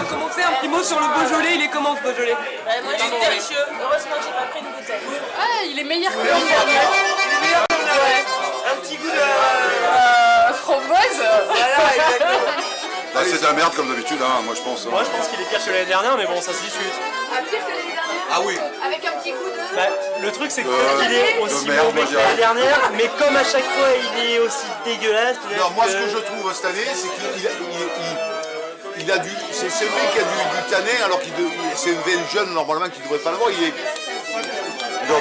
Comment faire un petit mot sur le Beaujolais? Il est comment ce Beaujolais? Moi je suis délicieux. Heureusement que j'ai pas pris une bouteille. Ah, il est meilleur que l'an dernier. Ouais. Un petit goût de Framboise. Voilà, exactement. Là, c'est de la merde comme d'habitude, hein, moi je pense. Moi je pense qu'il est pire que l'année dernière, mais bon, ça se discute. Ah, pire que l'année dernière. Ah oui. Avec un petit goût de... Bah, le truc c'est qu'il est aussi merde, mauvais moi, que je dirais. l'année dernière, mais comme à chaque fois il est aussi dégueulasse. Alors moi ce que je trouve cette année, c'est qu'il a du... C'est le mec qui a du tannin alors qu'il c'est un vin jeune normalement qui ne devrait pas l'avoir. Il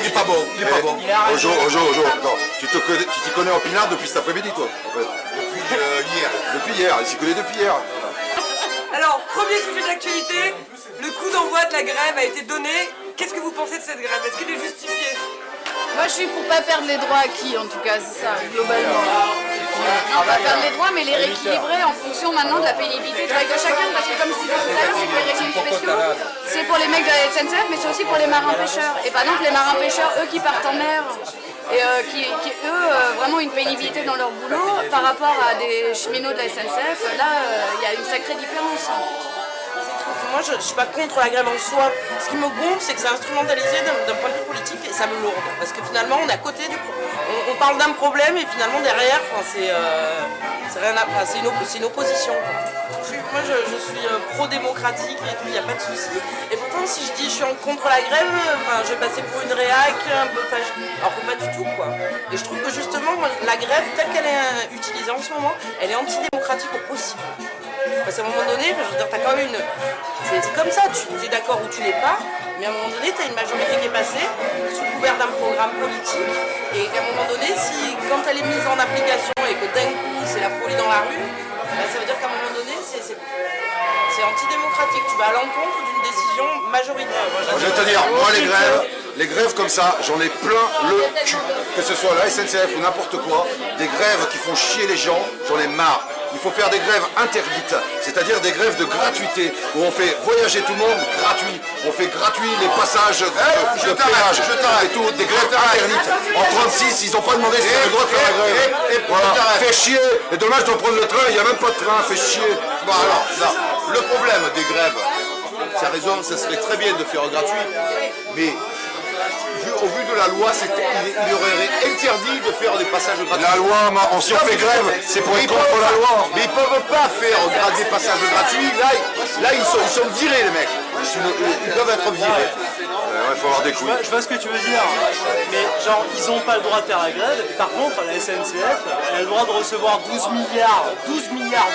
est pas bon, il est pas bon. Ojo, attends, tu t'y connais en pinard depuis cet après-midi toi, en fait. Depuis hier. Depuis hier, il s'y connaît depuis hier. Alors, premier sujet d'actualité, le coup d'envoi de la grève a été donné. Qu'est-ce que vous pensez de cette grève? Est-ce qu'elle est justifiée? Moi, je suis pour pas perdre les droits acquis, en tout cas, c'est ça, globalement. Non, pas perdre les droits, mais les rééquilibrer en fonction maintenant de la pénibilité du travail de chacun, parce que comme je disais tout à l'heure, c'est que les régimes spéciaux, c'est pour les mecs de la SNCF, mais c'est aussi pour les marins-pêcheurs. Et par exemple, les marins-pêcheurs, eux qui partent en mer, et qui eux, vraiment une pénibilité dans leur boulot, par rapport à des cheminots de la SNCF, là, il y a une sacrée différence. Moi je suis pas contre la grève en soi. Ce qui me gonfle, c'est que c'est instrumentalisé d'un point de vue politique et ça me lourde. Parce que finalement on est à côté du on parle d'un problème et finalement derrière c'est une opposition. Moi je suis pro-démocratique et tout, il n'y a pas de souci. Et pourtant si je dis je suis contre la grève, je vais passer pour une réac, alors que pas du tout quoi. Et je trouve que justement moi, la grève telle qu'elle est utilisée en ce moment, elle est antidémocratique au possible. Parce qu'à un moment donné, je veux dire, t'as quand même une... C'est comme ça, tu es d'accord ou tu l'es pas, mais à un moment donné, tu as une majorité qui est passée, sous couvert d'un programme politique, et qu'à un moment donné, quand elle est mise en application et que d'un coup, c'est la folie dans la rue, ça veut dire qu'à un moment donné, c'est antidémocratique. Tu vas à l'encontre d'une décision majoritaire. Je vais te dire, moi les grèves comme ça, j'en ai plein le cul. Que ce soit la SNCF ou n'importe quoi, des grèves qui font chier les gens, j'en ai marre. Il faut faire des grèves interdites, c'est-à-dire des grèves de gratuité, où on fait voyager tout le monde gratuit, on fait gratuit les passages de péage et tout, des grèves interdites. En 36, ils n'ont pas demandé si ils avaient le droit de faire la grève. Voilà, fait chier, et dommage de prendre le train, il n'y a même pas de train, fait chier. Bon alors, là, le problème des grèves, c'est raison, ça serait très bien de faire gratuit, mais au vu de la loi, il aurait interdit de faire des passages gratuits. La loi, si on fait grève, c'est pour être contre la loi. Mais ils ne peuvent pas faire des passages gratuits. Là ils sont virés, les mecs. Ils doivent être virés. Il faut avoir des couilles. Je vois ce que tu veux dire, mais genre ils n'ont pas le droit de faire la grève. Par contre, la SNCF elle a le droit de recevoir 12 milliards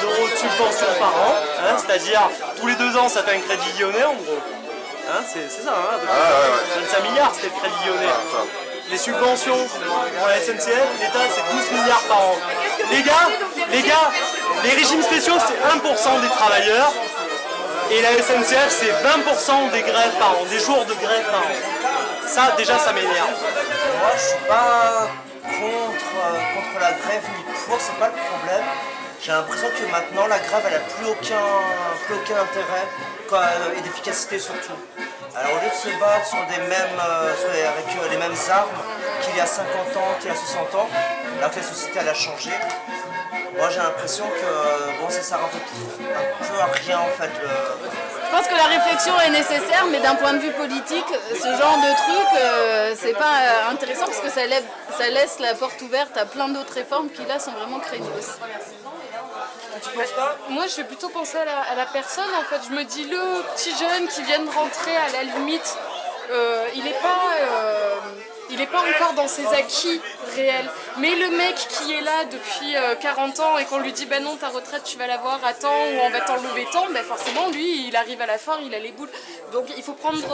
d'euros de subventions par an, hein, c'est-à-dire tous les 2 ans ça fait un crédit lyonnais en gros. Hein, c'est ça, hein, 25 milliards c'était le crédit lyonnais. Les subventions pour la SNCF, l'État c'est 12 milliards par an. Les gars, les régimes spéciaux c'est 1% des travailleurs et la SNCF c'est 20% des grèves par an, des jours de grève par an. Ça déjà ça m'énerve. Moi je suis pas contre la grève ni pour, c'est pas le problème. J'ai l'impression que maintenant la grève elle a plus aucun intérêt et d'efficacité surtout. Alors au lieu de se battre avec les mêmes armes qu'il y a 50 ans, qu'il y a 60 ans, alors que la société elle a changé, moi j'ai l'impression que ça sert un peu à rien en fait. Je pense que la réflexion est nécessaire, mais d'un point de vue politique, ce genre de truc, c'est pas intéressant parce que ça laisse la porte ouverte à plein d'autres réformes qui là sont vraiment craignos. Moi je vais plutôt penser à la personne en fait, je me dis le petit jeune qui vient de rentrer à la limite, il n'est pas encore dans ses acquis réels, mais le mec qui est là depuis 40 ans et qu'on lui dit bah non ta retraite tu vas l'avoir à temps ou on va t'enlever tant, bah forcément lui il arrive à la fin, il a les boules. Donc il faut prendre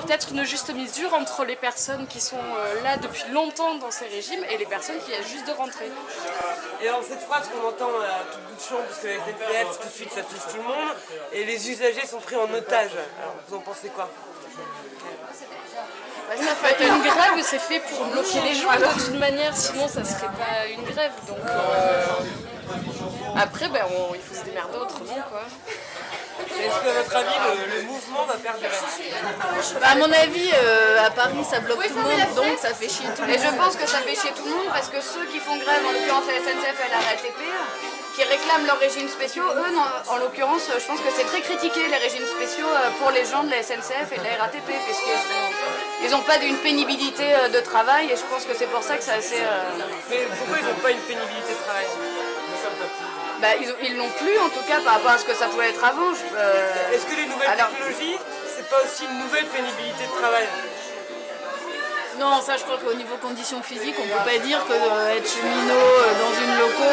peut-être une juste mesure entre les personnes qui sont là depuis longtemps dans ces régimes et les personnes qui viennent juste de rentrer. Et alors cette phrase qu'on entend à tout bout de champ, parce que la SNCF tout de suite ça touche tout le monde, et les usagers sont pris en otage. Alors vous en pensez quoi? Une grève, c'est fait pour bloquer les gens de toute manière, sinon ça serait pas une grève. Donc après, il faut se démerder autrement, quoi. Est-ce que, à votre avis, le mouvement va perdurer? À mon avis, à Paris, ça bloque tout le monde, donc ça fait chier tout le monde. Et je pense que ça fait chier tout le monde parce que ceux qui font grève, en l'occurrence la SNCF et la RATP, qui réclament leurs régimes spéciaux, eux, en l'occurrence, je pense que c'est très critiqué les régimes spéciaux pour les gens de la SNCF et de la RATP, parce qu'ils n'ont pas d'une pénibilité de travail, et je pense que c'est pour ça que c'est assez... Mais pourquoi ils n'ont pas une pénibilité de travail? Ils l'ont plus, en tout cas, par rapport à ce que ça pouvait être avant. Est-ce que les nouvelles technologies, c'est pas aussi une nouvelle pénibilité de travail? Non, ça je crois qu'au niveau conditions physiques, on peut pas dire que être cheminot dans une loco,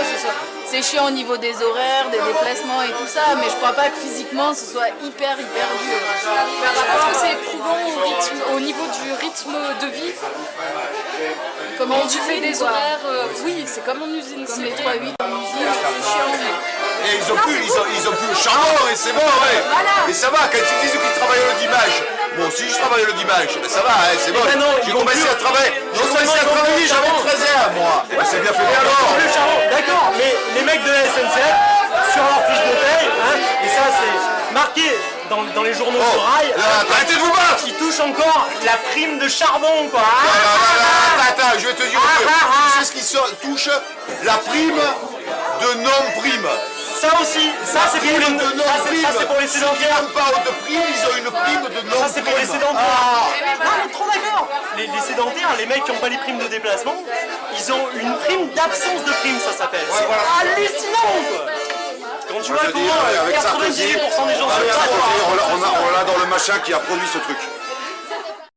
c'est chiant au niveau des horaires, des déplacements et tout ça, mais je crois pas que physiquement ce soit hyper dur. Je pense que c'est éprouvant au niveau du rythme de vie. Comme quand tu fais des horaires, oui, c'est comme en usine. Comme les 3-8 en usine, c'est chiant. Et ils ont plus le charbon et c'est bon, ouais. Et ça va, quand ils disent qu'ils travaillent le dimanche. Bon, si je travaille le dimanche, ben ça va, hein, c'est bon. J'ai commencé à travailler, j'avais 13 ans, moi. Ben c'est bien fait alors. D'accord, mais les mecs de la SNCF, sur leur fiche de paye, et ça c'est marqué dans les journaux de rail, arrêtez de vous battre. ils touchent encore la prime de charbon, quoi. Attends, je vais te dire tu sais ce qui touche la prime de non-prime. Ça aussi, ça c'est pour les sédentaires. Quand on parle de prime, ils ont une prime de non-prime. Ça c'est pour les sédentaires. Non mais trop d'accord. Les sédentaires, les mecs qui n'ont pas les primes de déplacement, ils ont une prime d'absence de prime, ça s'appelle. Ouais, voilà. Hallucinant, quoi. Quand tu vois comment avec 98% des gens se battent. On l'a dans le machin qui a produit ce truc.